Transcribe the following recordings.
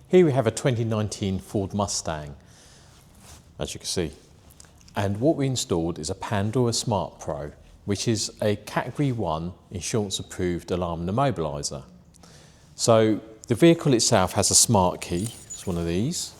Here we have a 2019 Ford Mustang, as you can see. And what we installed is a Pandora Smart Pro, which is a Category 1 insurance approved alarm and immobiliser. So the vehicle itself has a smart key, it's one of these.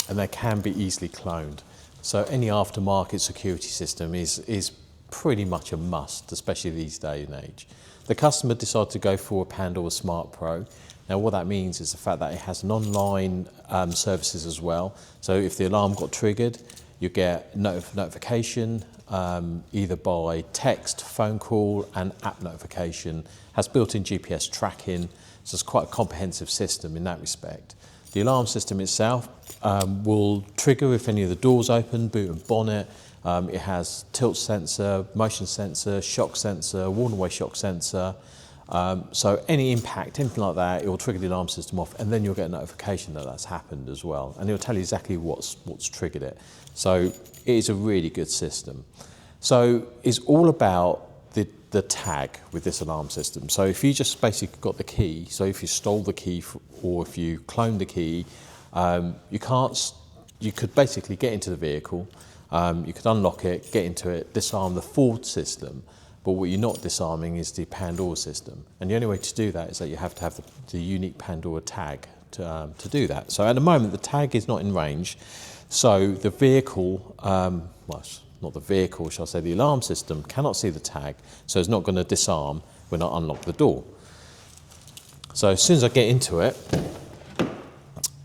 And they can be easily cloned. So any aftermarket security system is pretty much a must, especially these days and age. The customer decided to go for a Pandora Smart Pro. Now what that means is the fact that it has an online services as well. So if the alarm got triggered, you get notification either by text, phone call and app notification. Has built-in GPS tracking, so it's quite a comprehensive system in that respect. The alarm system itself will trigger if any of the doors open, boot and bonnet. It has tilt sensor, motion sensor, shock sensor, walk-away shock sensor. So any impact, anything like that, it will trigger the alarm system off, and then you'll get a notification that that's happened as well. And it'll tell you exactly what's triggered it. So it is a really good system. So it's all about the tag with this alarm system. So if you just basically got the key, so if you stole the key or if you cloned the key, you could basically get into the vehicle, you could unlock it, get into it, disarm the Ford system, but what you're not disarming is the Pandora system. And the only way to do that is that you have to have the unique Pandora tag to do that. So at the moment the tag is not in range, so the vehicle, not the vehicle, shall I say, the alarm system cannot see the tag, so it's not going to disarm when I unlock the door. So as soon as I get into it,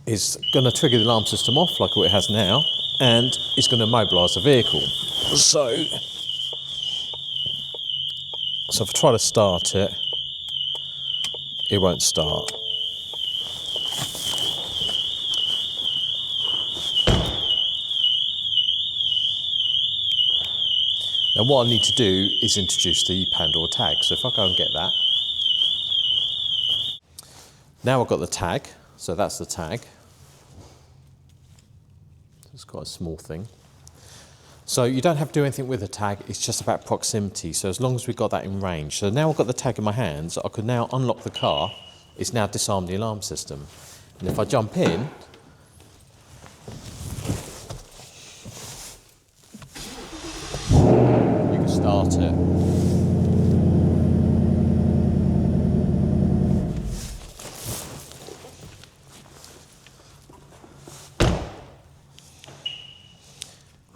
it's going to trigger the alarm system off like what it has now, and it's going to immobilise the vehicle. So if I try to start it, it won't start. Now what I need to do is introduce the Pandora tag. So if I go and get that. Now I've got the tag, so that's the tag. It's quite a small thing. So you don't have to do anything with the tag, it's just about proximity. So as long as we've got that in range. So now I've got the tag in my hands, I could now unlock the car. It's now disarmed the alarm system. And if I jump in, start it.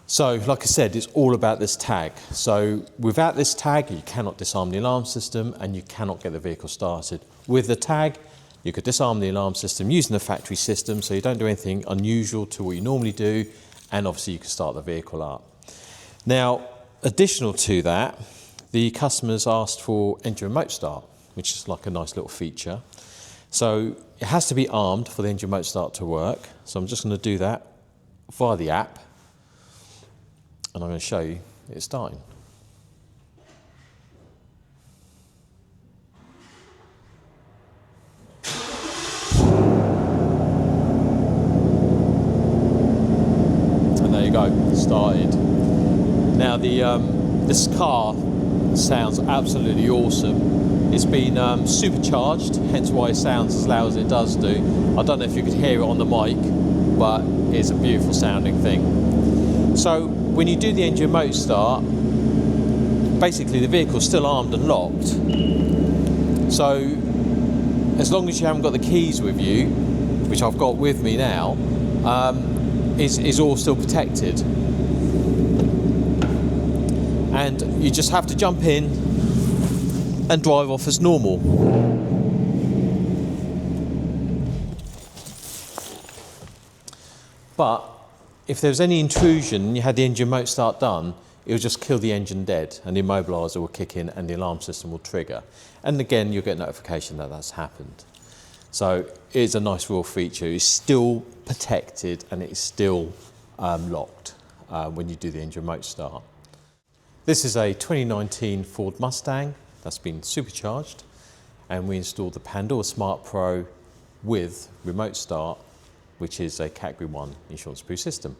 So, like I said, it's all about this tag. So, without this tag, you cannot disarm the alarm system and you cannot get the vehicle started. With the tag, you could disarm the alarm system using the factory system, so you don't do anything unusual to what you normally do, and obviously you can start the vehicle up. Now, additional to that, the customers asked for engine remote start, which is like a nice little feature. So it has to be armed for the engine remote start to work. So I'm just going to do that via the app, and I'm going to show you it starting. And there you go, it started. Now this car sounds absolutely awesome. It's been supercharged, hence why it sounds as loud as it does do. I don't know if you could hear it on the mic, but it's a beautiful sounding thing. So when you do the engine remote start, basically the vehicle's still armed and locked. So as long as you haven't got the keys with you, which I've got with me now, is all still protected. And you just have to jump in and drive off as normal. But if there was any intrusion and you had the engine remote start done, it would just kill the engine dead and the immobiliser will kick in and the alarm system will trigger. And again, you'll get notification that that's happened. So it's a nice real feature. It's still protected and it's still locked when you do the engine remote start. This is a 2019 Ford Mustang that's been supercharged, and we installed the Pandora Smart Pro with remote start, which is a Category 1 insurance approved system.